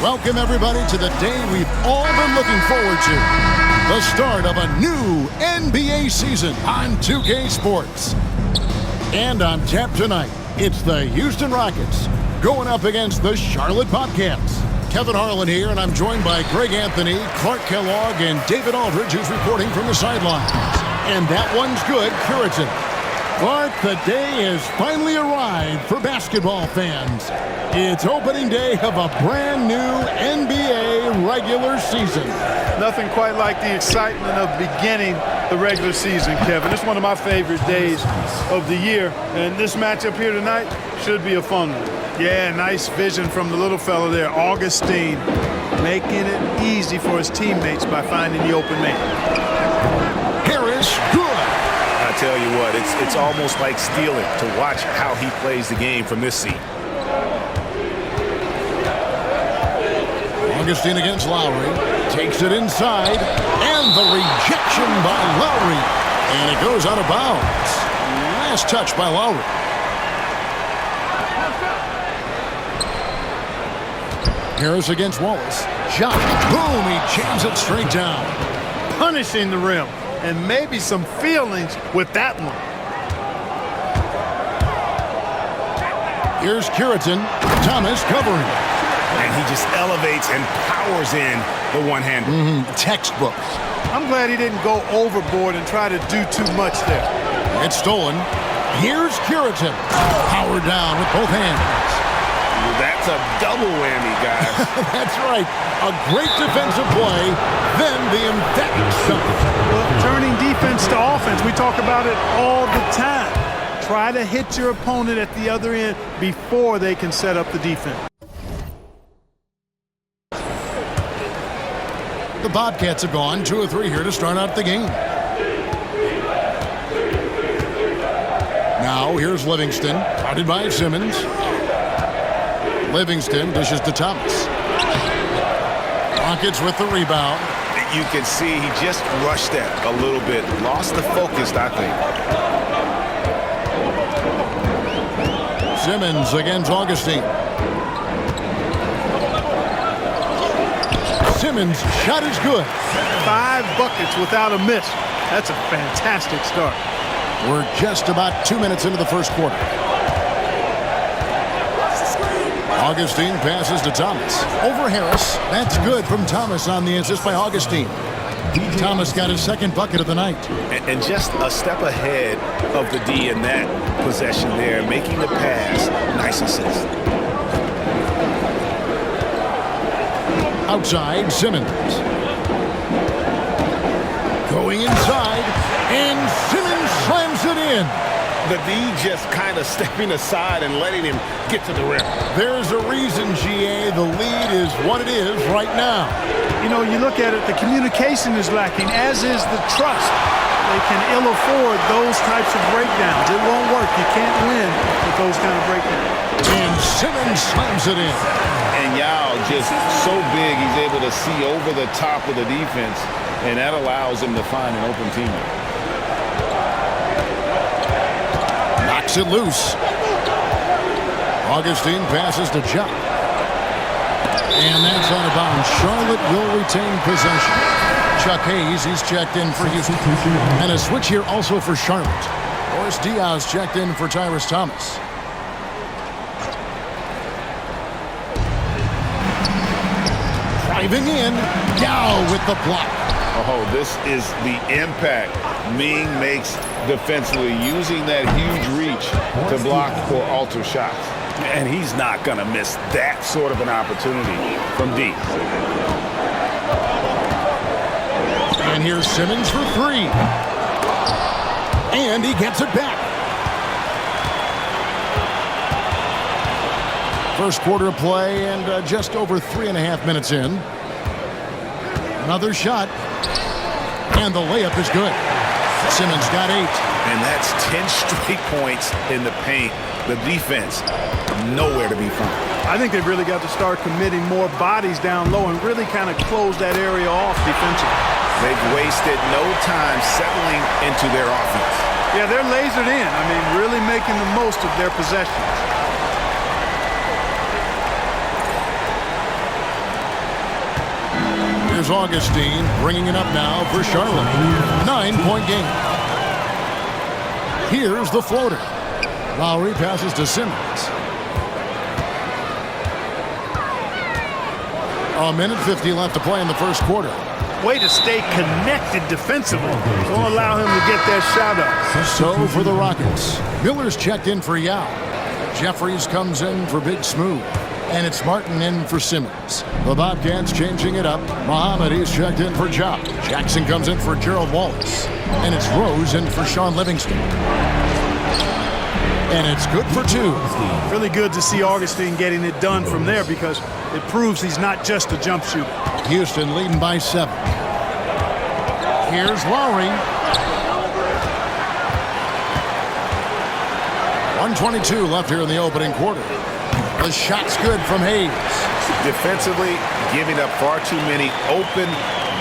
Welcome, everybody, to the day we've all been looking forward to. The start of a new NBA season on 2K Sports. And on tap tonight, it's the Houston Rockets going up against the Charlotte Bobcats. Kevin Harlan here, and I'm joined by Greg Anthony, Clark Kellogg, and David Aldridge, who's reporting from the sidelines. And that one's good, Charottle. Clark, the day has finally arrived for basketball fans. It's opening day of a brand new NBA regular season. Nothing quite like the excitement of beginning the regular season, Kevin. It's one of my favorite days of the year, and this matchup here tonight should be a fun one. Yeah, nice vision from the little fella there, Augustine, making it easy for his teammates by finding the open man. Harris, good. I tell you what, it's almost like stealing to watch how he plays the game from this seat. Augustine against Lowry, takes it inside, and the rejection by Lowry, and it goes out of bounds. Last touch by Lowry. Harris against Wallace, shot, boom, he jams it straight down. Punishing the rim, and maybe some feelings with that one. Here's Charottle, Thomas covering. And he just elevates and powers in the one-hander. Textbooks. I'm glad he didn't go overboard and try to do too much there. It's stolen. Here's Charottle. Power down with both hands. That's a double whammy, guys. That's right. A great defensive play, then the emphatic shot. Well, turning defense to offense, we talk about it all the time. Try to hit your opponent at the other end before they can set up the defense. The Bobcats have gone 2 of 3 here to start out the game. Now here's Livingston, guarded by Simmons. Livingston dishes to Thomas. Rockets with the rebound. You can see he just rushed that a little bit. Lost the focus, I think. Simmons against Augustine. Simmons' shot is good. 5 buckets without a miss. That's a fantastic start. We're just about 2 minutes into the first quarter. Augustine passes to Thomas. Over Harris. That's good from Thomas on the assist by Augustine. Thomas got his second bucket of the night. And just a step ahead of the D in that possession there, making the pass. Nice assist. Outside, Simmons. Going inside, and Simmons slams it in. The D just kind of stepping aside and letting him get to the rim. There's a reason, GA, the lead is what it is right now. You know, you look at it, the communication is lacking, as is the trust. They can ill afford those types of breakdowns. It won't work. You can't win with those kind of breakdowns. And Simmons slams it in. And Yao just so big, he's able to see over the top of the defense, and that allows him to find an open teammate. Knocks it loose. Augustine passes to Chuck. And that's out of bounds. Charlotte will retain possession. Chuck Hayes, he's checked in for Houston. And a switch here also for Charlotte. Boris Diaz checked in for Tyrus Thomas. Driving in, Yao with the block. Oh, this is the impact Ming makes defensively, using that huge reach to block or alter shots. And he's not going to miss that sort of an opportunity from deep. And here's Simmons for 3. And he gets it back. First quarter of play, and just over 3.5 minutes in. Another shot. And the layup is good. Simmons got 8. And that's 10 straight points in the paint. The defense, nowhere to be found. I think they've really got to start committing more bodies down low and really kind of close that area off defensively. They've wasted no time settling into their offense. Yeah, they're lasered in. I mean, really making the most of their possessions. Here's Augustine bringing it up now for Charlotte. 9-point game. Here's the floater. Lowry passes to Simmons. A minute 50 left to play in the first quarter. Way to stay connected defensively. Don't allow him to get that shot up. So for the Rockets, Miller's checked in for Yao. Jeffries comes in for Big Smooth. And it's Martin in for Simmons. The Bobcats changing it up. Muhammad is checked in for Ja. Jackson comes in for Gerald Wallace. And it's Rose in for Sean Livingston. And it's good for 2. Really good to see Augustine getting it done from there because it proves he's not just a jump shooter. Houston leading by 7. Here's Lowry. 1:22 left here in the opening quarter. The shot's good from Hayes. Defensively, giving up far too many open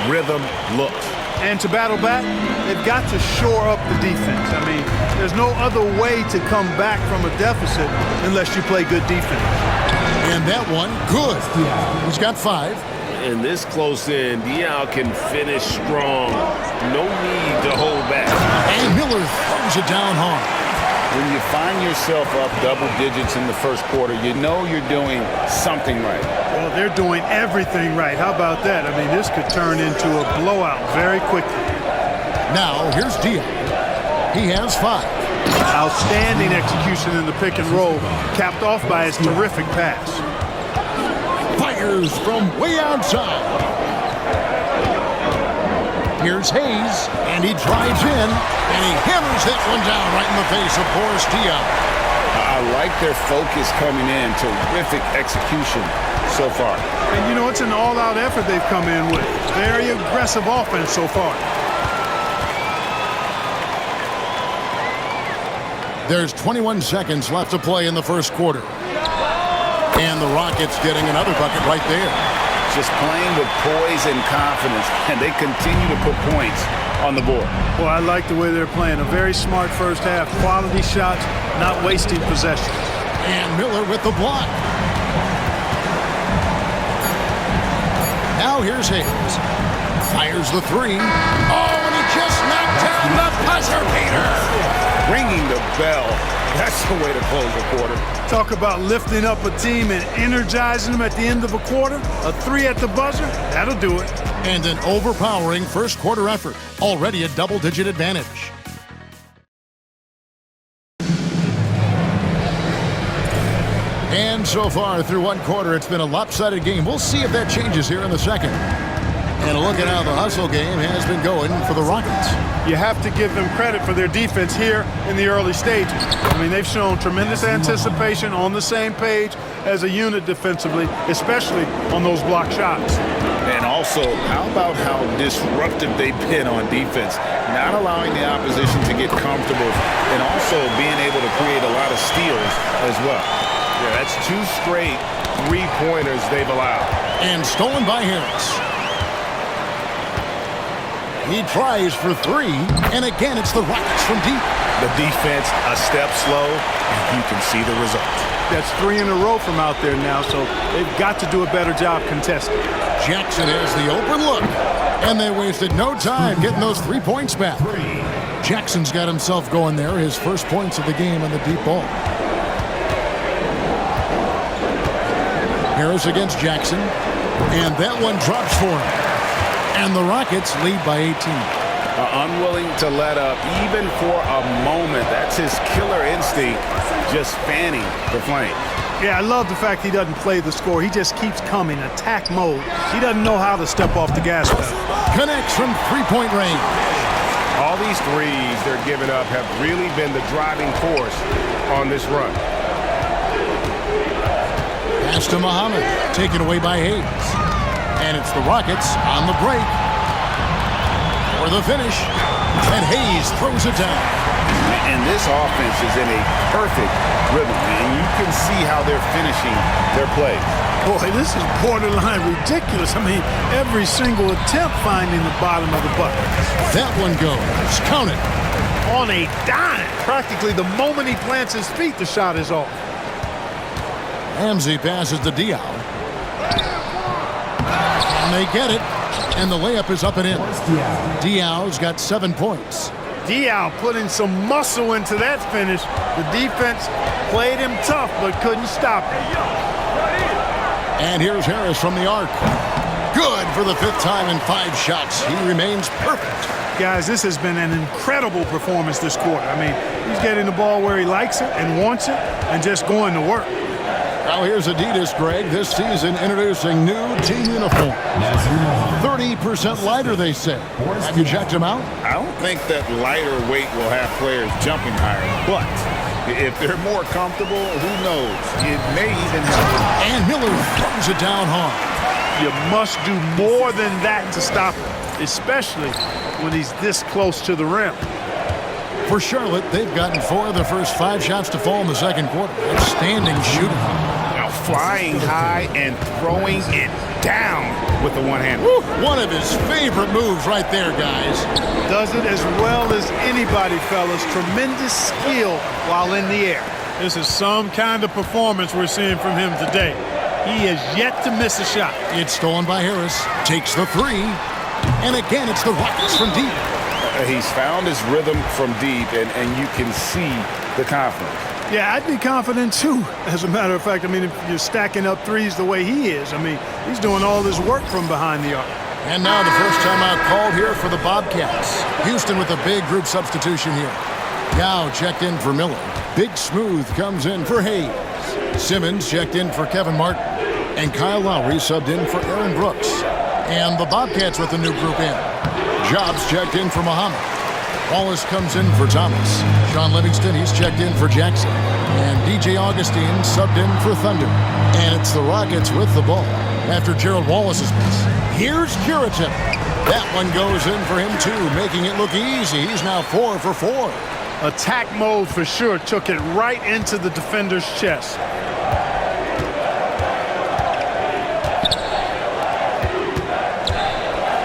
rhythm looks. And to battle back, they've got to shore up the defense. I mean, there's no other way to come back from a deficit unless you play good defense. And that one, good. He's got 5. And this close in, Diao can finish strong. No need to hold back. And Miller throws it down hard. When you find yourself up double digits in the first quarter, you know you're doing something right. Well, they're doing everything right. How about that? I mean, this could turn into a blowout very quickly. Now, here's Diao. He has 5. Outstanding execution in the pick and roll, capped off by his terrific pass. Fires from way outside. Here's Hayes, and he drives in, and he hammers that one down right in the face of Boris Diaw. I like their focus coming in. Terrific execution so far. And, you know, it's an all-out effort they've come in with. Very aggressive offense so far. There's 21 seconds left to play in the first quarter. And the Rockets getting another bucket right there. Just playing with poise and confidence, and they continue to put points on the board. Well, I like the way they're playing. A very smart first half. Quality shots, not wasting possessions. And Miller with the block. Now here's Hayes. Fires the 3. Oh, and he just knocked down the buzzer beater. Ringing the bell. That's the way to close the quarter. Talk about lifting up a team and energizing them at the end of a quarter. A 3 at the buzzer, that'll do it. And an overpowering first quarter effort. Already a double-digit advantage. And so far through one quarter, it's been a lopsided game. We'll see if that changes here in the second. And a look at how the hustle game has been going for the Rockets. You have to give them credit for their defense here in the early stages. I mean, they've shown tremendous anticipation, on the same page as a unit defensively, especially on those block shots. And also, how about how disruptive they've been on defense, not allowing the opposition to get comfortable, and also being able to create a lot of steals as well. Yeah, that's 2 straight 3-pointers they've allowed. And stolen by Harris. He tries for 3, and again it's the Rockets from deep. The defense a step slow, and you can see the result. That's 3 in a row from out there now, so they've got to do a better job contesting. Jackson has the open look, and they wasted no time getting those 3 points back. Jackson's got himself going there, his first points of the game on the deep ball. Harris against Jackson, and that one drops for him. And the Rockets lead by 18. Unwilling to let up even for a moment. That's his killer instinct, just fanning the flame. Yeah, I love the fact he doesn't play the score. He just keeps coming, attack mode. He doesn't know how to step off the gas pedal. Connects from 3-point range. All these threes they're giving up have really been the driving force on this run. Pass to Muhammad, taken away by Hayes. And it's the Rockets on the break for the finish. And Hayes throws it down. And this offense is in a perfect rhythm. And you can see how they're finishing their play. Boy, this is borderline ridiculous. I mean, every single attempt finding the bottom of the bucket. That one goes. Count it. On a dime. Practically the moment he plants his feet, the shot is off. Ramsey passes to Diaw. And they get it. And the layup is up and in. Diaw's got 7 points. Diaw putting some muscle into that finish. The defense played him tough but couldn't stop him. And here's Harris from the arc. Good for the 5th time in 5 shots. He remains perfect. Guys, this has been an incredible performance this quarter. I mean, he's getting the ball where he likes it and wants it and just going to work. Now here's Adidas, Greg, this season introducing new team uniform. 30% lighter, they say. Have you checked them out? I don't think that lighter weight will have players jumping higher, but if they're more comfortable, who knows? It may even help. And Miller throws it down hard. You must do more than that to stop him, especially when he's this close to the rim. For Charlotte, they've gotten 4 of the first 5 shots to fall in the second quarter. Outstanding shooting. Now flying high and throwing it down with the one hand. One of his favorite moves right there, guys. Does it as well as anybody, fellas. Tremendous skill while in the air. This is some kind of performance we're seeing from him today. He has yet to miss a shot. It's stolen by Harris. Takes the 3. And again, it's the Rockets from deep. He's found his rhythm from deep, and you can see the confidence. Yeah, I'd be confident too. As a matter of fact, I mean, if you're stacking up threes the way he is, I mean, he's doing all this work from behind the arc. And now the first timeout called here for the Bobcats. Houston with a big group substitution here. Yao checked in for Miller. Big Smooth comes in for Hayes. Simmons checked in for Kevin Martin. And Kyle Lowry subbed in for Aaron Brooks. And the Bobcats with the new group in. Jobs checked in for Muhammad. Wallace comes in for Thomas. Sean Livingston, he's checked in for Jackson. And DJ Augustine subbed in for Thunder. And it's the Rockets with the ball after Gerald Wallace's miss. Here's Charottle. That one goes in for him too, making it look easy. He's now 4 for 4. Attack mode for sure. Took it right into the defender's chest.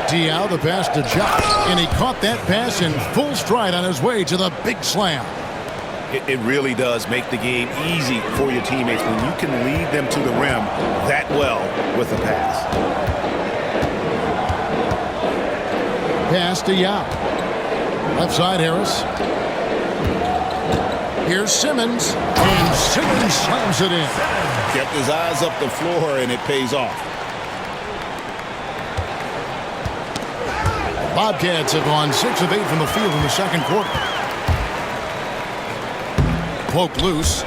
Diaw, the pass to Josh, and he caught that pass in full stride on his way to the big slam. It really does make the game easy for your teammates when you can lead them to the rim that well with a pass. Pass to Yao. Left side, Harris. Here's Simmons, and Simmons slams it in. Kept his eyes up the floor, and it pays off. Bobcats have gone 6 of 8 from the field in the second quarter. Poke loose.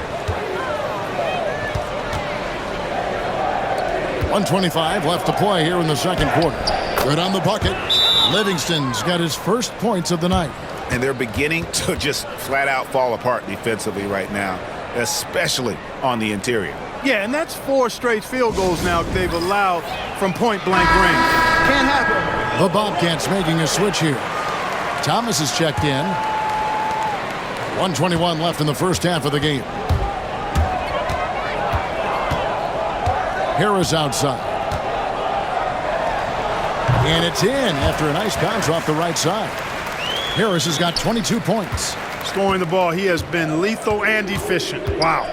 1:25 left to play here in the second quarter. Good on the bucket. Livingston's got his first points of the night. And they're beginning to just flat out fall apart defensively right now, especially on the interior. Yeah, and that's 4 straight field goals now they've allowed from point-blank range. Can't happen. The Bobcats making a switch here. Thomas is checked in. 1:21 left in the first half of the game. Harris outside. And it's in after a nice bounce off the right side. Harris has got 22 points. Scoring the ball, he has been lethal and efficient. Wow.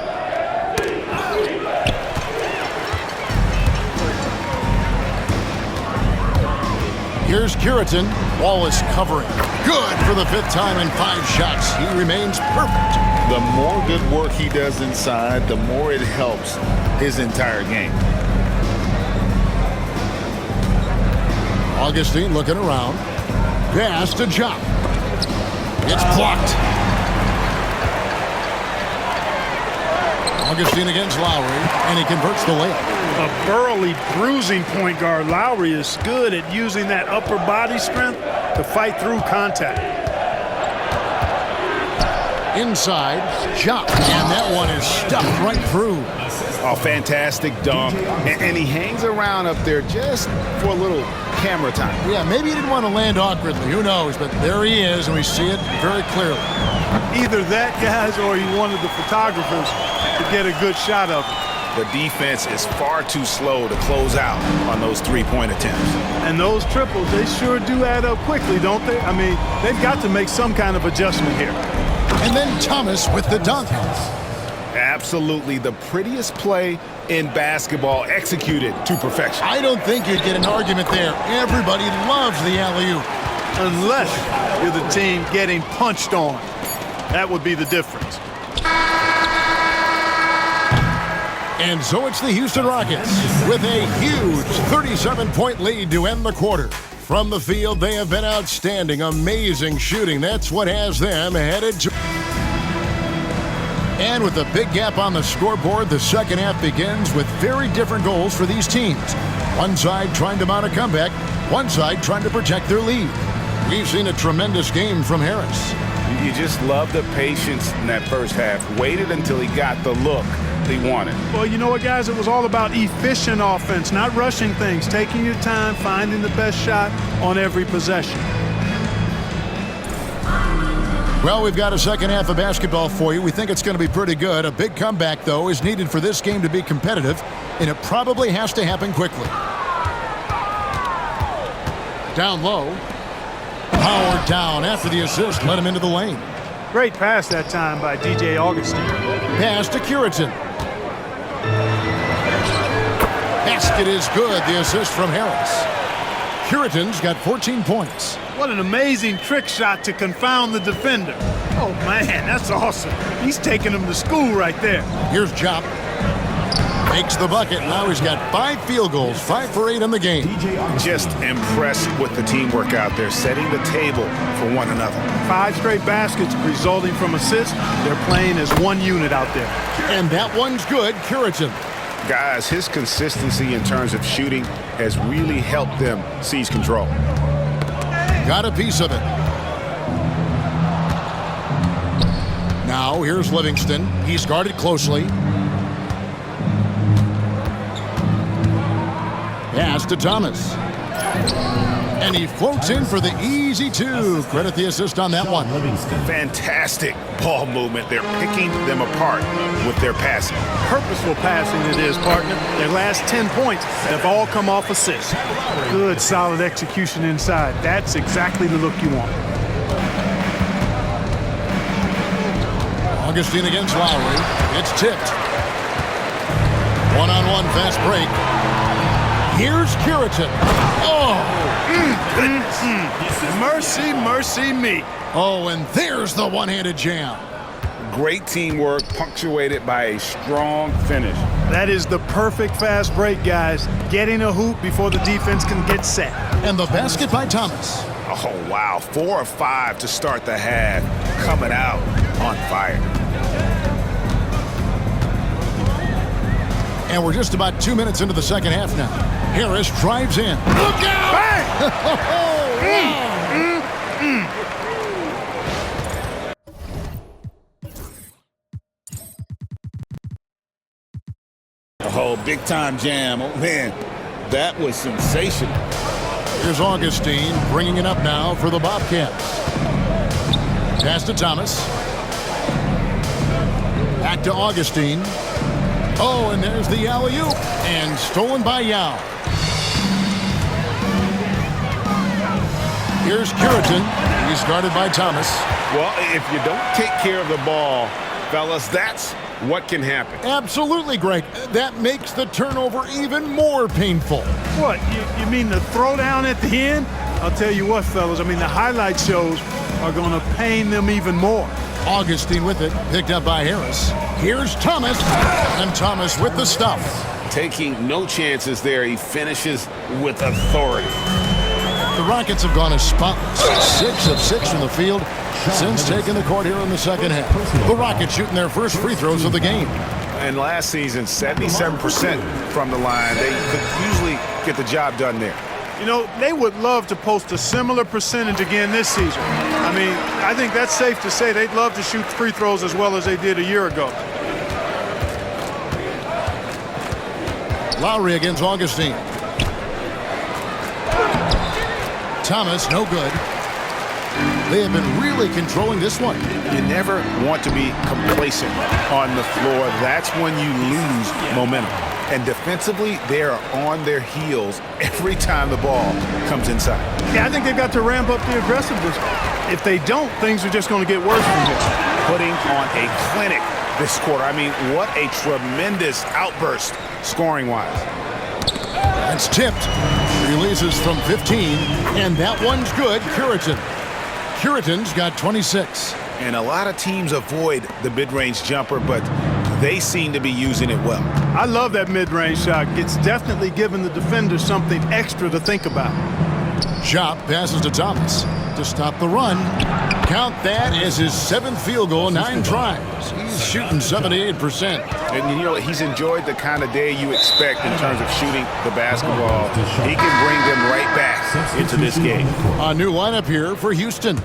Here's Charottle. Wallace covering. Good for the 5th time in 5 shots. He remains perfect. The more good work he does inside, the more it helps his entire game. Augustine looking around. Pass to Job. It's blocked. Augustine against Lowry, and he converts the layup. A burly, bruising point guard. Lowry is good at using that upper body strength to fight through contact. Inside, Job, and that one is stuffed right through. Oh, fantastic dunk. And he hangs around up there just for a little camera time. Yeah, maybe he didn't want to land awkwardly. Who knows? But there he is, and we see it very clearly. Either that, guys, or he wanted the photographers to get a good shot of him. The defense is far too slow to close out on those three-point attempts. And those triples, they sure do add up quickly, don't they? I mean, they've got to make some kind of adjustment here. And then Thomas with the dunk. absolutely the prettiest play in basketball, executed to perfection. I don't think you'd get an argument there. Everybody loves the alley-oop. Unless you're the team getting punched on. That would be the difference. And so it's the Houston Rockets with a huge 37-point lead to end the quarter. From the field, they have been outstanding, amazing shooting. That's what has them headed to... And with a big gap on the scoreboard, the second half begins with very different goals for these teams. One side trying to mount a comeback, one side trying to protect their lead. We've seen a tremendous game from Harris. You just love the patience in that first half. Waited until he got the look he wanted. Well, you know what, guys? It was all about efficient offense, not rushing things, taking your time, finding the best shot on every possession. Well, we've got a second half of basketball for you. We think it's going to be pretty good. A big comeback, though, is needed for this game to be competitive, and it probably has to happen quickly. Down low. Powered down after the assist, let him into the lane. Great pass that time by DJ Augustine. Pass to Curitin. Basket is good, the assist from Harris. Curitin's got 14 points. What an amazing trick shot to confound the defender. Oh, man, that's awesome. He's taking him to school right there. Here's Jop. Makes the bucket. Now he's got 5 field goals, 5 for 8 in the game. Just impressed with the teamwork out there, setting the table for one another. 5 straight baskets resulting from assists. They're playing as one unit out there. And that one's good, Curitin. Guys, his consistency in terms of shooting has really helped them seize control. Got a piece of it. Now here's Livingston. He's guarded closely. Pass to Thomas. And he floats in for the easy 2. Credit the assist on that one. Fantastic ball movement. They're picking them apart with their passing. Purposeful passing it is, partner. Their last 10 points have all come off assists. Good, solid execution inside. That's exactly the look you want. Augustine against Lowry. It's tipped. One-on-one fast break. Here's Curitin. Oh! Mercy, mercy me. Oh, and there's the one-handed jam. Great teamwork, punctuated by a strong finish. That is the perfect fast break, guys. Getting a hoop before the defense can get set. And the basket by Thomas. Oh, wow. 4 of 5 to start the half. Coming out on fire. And we're just about 2 minutes into the second half now. Harris drives in. Look out! Bang! Oh, big-time jam. Oh, man, that was sensational. Here's Augustine bringing it up now for the Bobcats. Pass to Thomas. Back to Augustine. Oh, and there's the alley-oop. And stolen by Yao. Here's Curitin. He's guarded by Thomas. Well, if you don't take care of the ball, fellas, that's what can happen. Absolutely, Greg. That makes the turnover even more painful. What, you mean the throwdown at the end? I'll tell you what, fellas, I mean the highlight shows are going to pain them even more. Augustine with it, picked up by Harris. Here's Thomas, and Thomas with the stuff. Taking no chances there. He finishes with authority. The Rockets have gone as spotless. 6 of 6 from the field since taking the court here in the second half. The Rockets shooting their first free throws of the game. And last season, 77% from the line. They could usually get the job done there. You know, they would love to post a similar percentage again this season. I mean, I think that's safe to say they'd love to shoot free throws as well as they did a year ago. Lowry against Augustine. Thomas, no good. They have been really controlling this one. You never want to be complacent on the floor. That's when you lose momentum. And defensively, they are on their heels every time the ball comes inside. Yeah, I think they've got to ramp up the aggressiveness. If they don't, things are just going to get worse from here. Putting on a clinic this quarter. I mean, what a tremendous outburst scoring-wise. That's tipped. Releases from 15, and that one's good. Curitan's got 26. And a lot of teams avoid the mid-range jumper, but they seem to be using it well. I love that mid-range shot. It's definitely giving the defender something extra to think about. Chop passes to Thomas to stop the run. Count that as his 7th field goal, 9 tries. He's shooting 78%. And, you know, he's enjoyed the kind of day you expect in terms of shooting the basketball. He can bring them right back into this game. A new lineup here for Houston.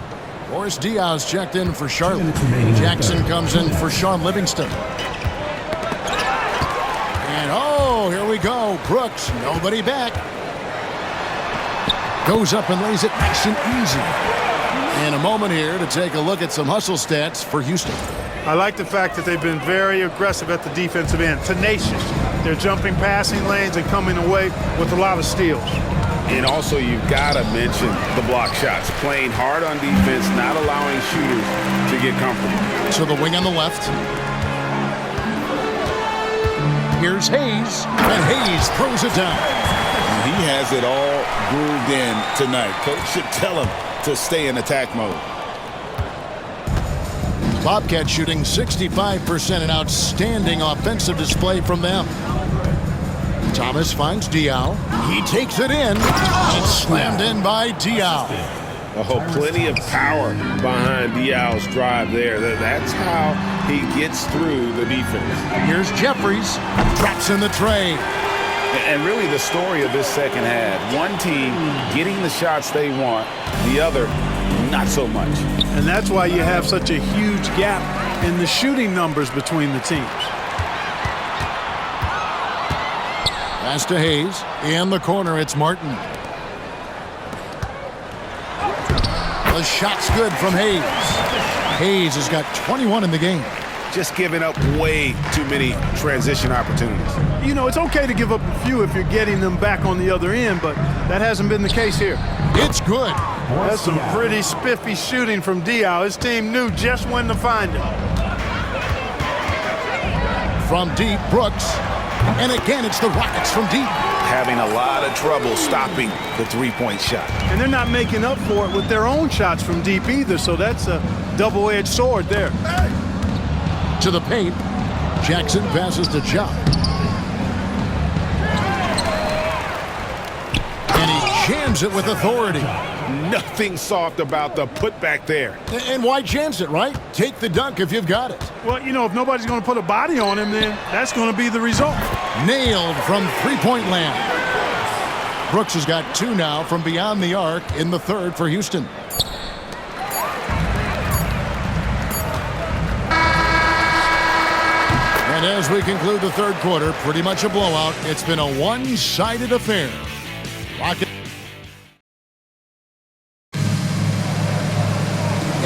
Boris Diaz checked in for Charlotte. Jackson comes in for Sean Livingston. And, oh, here we go. Brooks, nobody back. Goes up and lays it nice and easy. And a moment here to take a look at some hustle stats for Houston. I like the fact that they've been very aggressive at the defensive end, tenacious. They're jumping passing lanes and coming away with a lot of steals. And also, you've got to mention the block shots. Playing hard on defense, not allowing shooters to get comfortable. To the wing on the left. Here's Hayes, and Hayes throws it down. He has it all grooved in tonight. Coach should tell him to stay in attack mode. Bobcats shooting 65%, an outstanding offensive display from them. Thomas finds Diaw. He takes it in. It's slammed in by Diaw. Oh, plenty of power behind Diaw's drive there. That's how he gets through the defense. Here's Jeffries. Drops in the tray. And really the story of this second half, one team getting the shots they want, the other not so much. And that's why you have such a huge gap in the shooting numbers between the teams. Pass to Hayes. In the corner, it's Martin. The shot's good from Hayes. Hayes has got 21 in the game. Just giving up way too many transition opportunities. You know, it's okay to give up a few if you're getting them back on the other end, but that hasn't been the case here. It's good. That's some pretty spiffy shooting from Diaw. His team knew just when to find him. From deep, Brooks. And again, it's the Rockets from deep. Having a lot of trouble stopping the three-point shot. And they're not making up for it with their own shots from deep either, so that's a double-edged sword there. To the paint. Jackson passes to Chop. And he jams it with authority. Nothing soft about the putback there. And why chance it, right? Take the dunk if you've got it. Well, you know, if nobody's going to put a body on him, then that's going to be the result. Nailed from three-point land. Brooks has got 2 now from beyond the arc in the third for Houston. And as we conclude the third quarter, pretty much a blowout. It's been a one-sided affair. Rocket.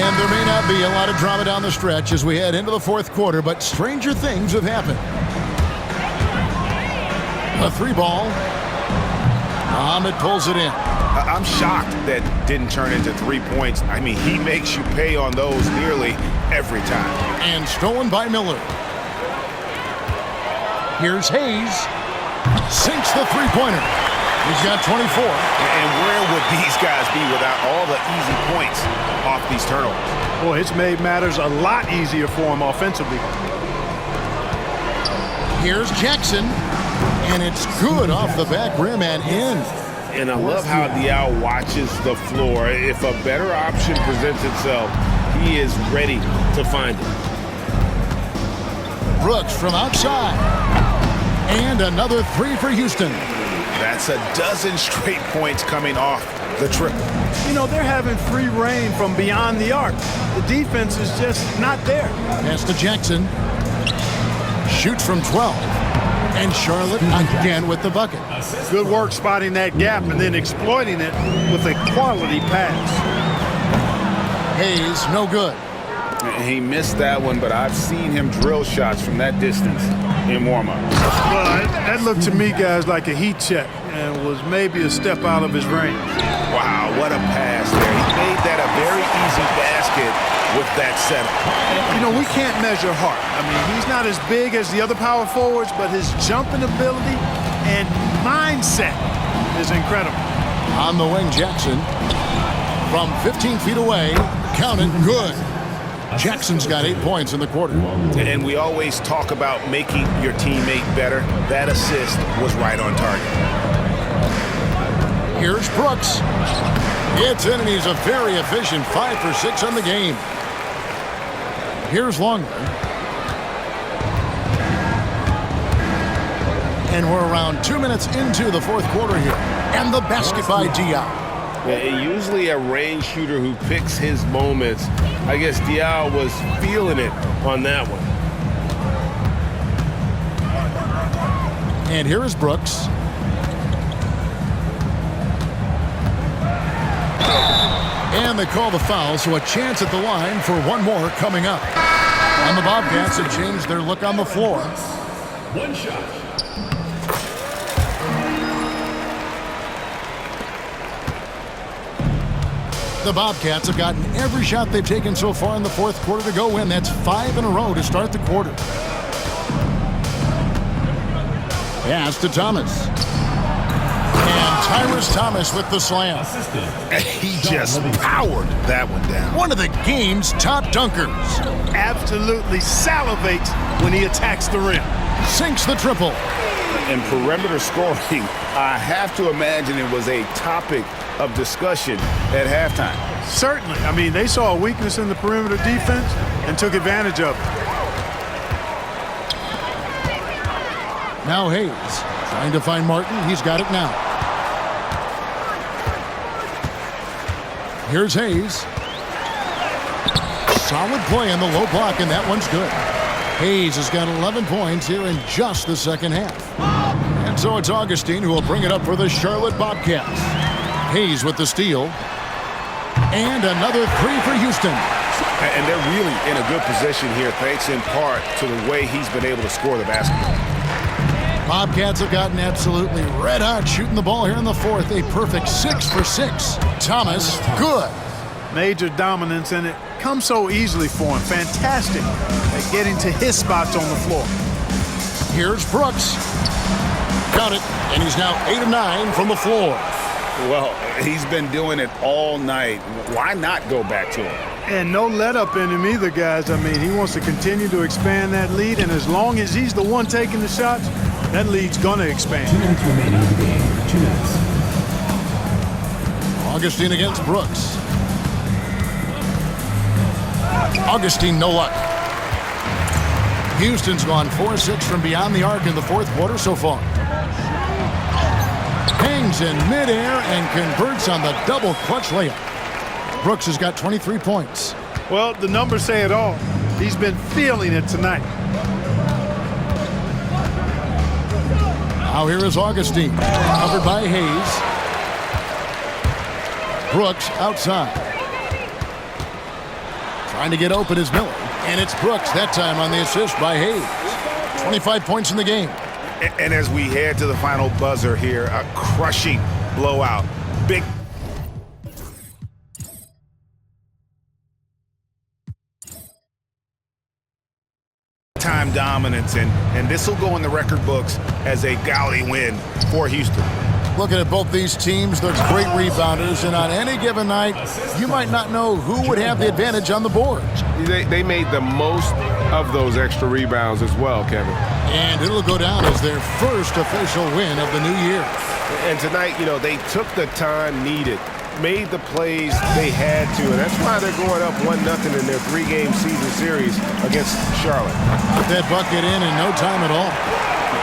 And there may not be a lot of drama down the stretch as we head into the fourth quarter, but stranger things have happened. A 3-ball. Muhammad pulls it in. I'm shocked that didn't turn into 3 points. I mean, he makes you pay on those nearly every time. And stolen by Miller. Here's Hayes. Sinks the three-pointer. He's got 24. And where would these guys be without all the easy points off these turnovers? Boy, it's made matters a lot easier for him offensively. Here's Jackson. And it's good off the back rim and in. And I love how Diaw watches the floor. If a better option presents itself, he is ready to find it. Brooks from outside. And another 3 for Houston. That's a dozen straight points coming off the triple. You know, they're having free reign from beyond the arc. The defense is just not there. Pass to Jackson. Shoots from 12. And Charlotte again with the bucket. Good work spotting that gap and then exploiting it with a quality pass. Hayes, no good. He missed that one, but I've seen him drill shots from that distance in warm-up. Well, that looked to me, guys, like a heat check and was maybe a step out of his range. Wow, what a pass there. He made that a very easy basket with that setup. You know, we can't measure heart. I mean, he's not as big as the other power forwards, but his jumping ability and mindset is incredible. On the wing, Jackson. From 15 feet away, count it, good. Jackson's got 8 points in the quarter. And we always talk about making your teammate better. That assist was right on target. Here's Brooks. It's in, and he's a very efficient 5 for 6 on the game. Here's Longley. And we're around 2 minutes into the fourth quarter here. And the basket by Diaw. Usually a range shooter who picks his moments. I guess Diaw was feeling it on that one. And here is Brooks. And they call the foul, so a chance at the line for one more coming up. And the Bobcats have changed their look on the floor. One shot. The Bobcats have gotten every shot they've taken so far in the fourth quarter to go in. That's 5 in a row to start the quarter. Pass to Thomas. And Tyrus Thomas with the slam. He just powered that one down. One of the game's top dunkers. Absolutely salivates when he attacks the rim. Sinks the triple. In perimeter scoring, I have to imagine it was a topic of discussion at halftime. Certainly. I mean, they saw a weakness in the perimeter defense and took advantage of it. Now Hayes trying to find Martin. He's got it now. Here's Hayes. Solid play in the low block, and that one's good. Hayes has got 11 points here in just the second half. And so it's Augustine who will bring it up for the Charlotte Bobcats. Hayes with the steal. And another three for Houston. And they're really in a good position here, thanks in part to the way he's been able to score the basketball. Bobcats have gotten absolutely red hot shooting the ball here in the fourth. A perfect 6 for 6. Thomas, good. Major dominance, and it comes so easily for him. Fantastic at getting to his spots on the floor. Here's Brooks. Got it, and he's now 8 of 9 from the floor. Well, he's been doing it all night. Why not go back to him? And no let up in him either, guys. I mean, he wants to continue to expand that lead, and as long as he's the one taking the shots, that lead's going to expand. 2 minutes remaining in the game. 2 minutes. Augustine against Brooks. Augustine, no luck. Houston's gone 4-6 from beyond the arc in the fourth quarter so far. Hangs in midair and converts on the double clutch layup. Brooks has got 23 points. Well, the numbers say it all. He's been feeling it tonight. Now here is Augustine, covered by Hayes. Brooks outside. Trying to get open is Miller. And it's Brooks that time on the assist by Hayes. 25 points in the game. And as we head to the final buzzer here, a crushing blowout. Big time dominance, and this will go in the record books as a gaudy win for Houston. Looking at both these teams, they're great rebounders, and on any given night, you might not know who would have the advantage on the board. They made the most of those extra rebounds as well, Kevin. And it'll go down as their first official win of the new year. And tonight, they took the time needed, made the plays they had to, and that's why they're going up 1-0 in their 3-game season series against Charlotte. Put that bucket in no time at all.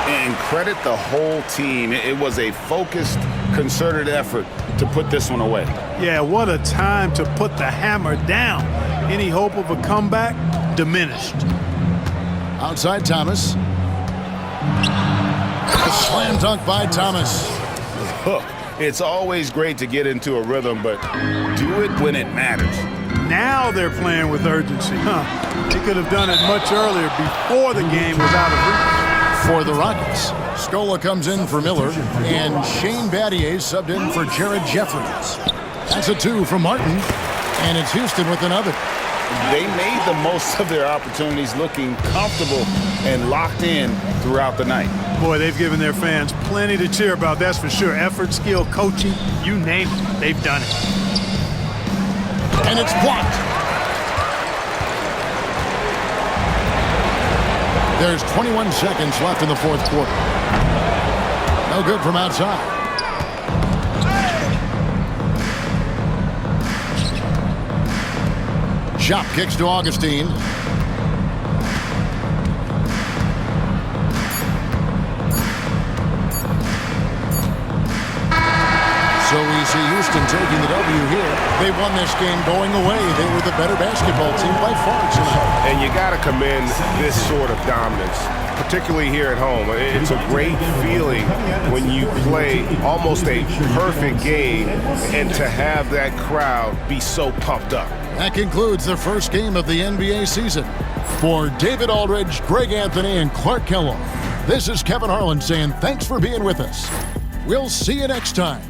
And credit the whole team. It was a focused, concerted effort to put this one away. Yeah, what a time to put the hammer down. Any hope of a comeback diminished. Outside Thomas. A slam dunk by Thomas. Look, it's always great to get into a rhythm, but do it when it matters. Now they're playing with urgency. They could have done it much earlier before the game was out of reach. For the Rockets, Scola comes in for Miller, and Shane Battier subbed in for Jared Jeffries. That's a 2 from Martin, and it's Houston with another. They made the most of their opportunities, looking comfortable and locked in throughout the night. Boy, they've given their fans plenty to cheer about, that's for sure. Effort, skill, coaching, you name it, they've done it. And it's blocked. There's 21 seconds left in the fourth quarter. No good from outside. Shot kicks to Augustine. So we see Houston taking the W here. They won this game going away. They were the better basketball team by far tonight. And you got to commend this sort of dominance, particularly here at home. It's a great feeling when you play almost a perfect game and to have that crowd be so pumped up. That concludes the first game of the NBA season. For David Aldridge, Greg Anthony, and Clark Kellogg, this is Kevin Harlan saying thanks for being with us. We'll see you next time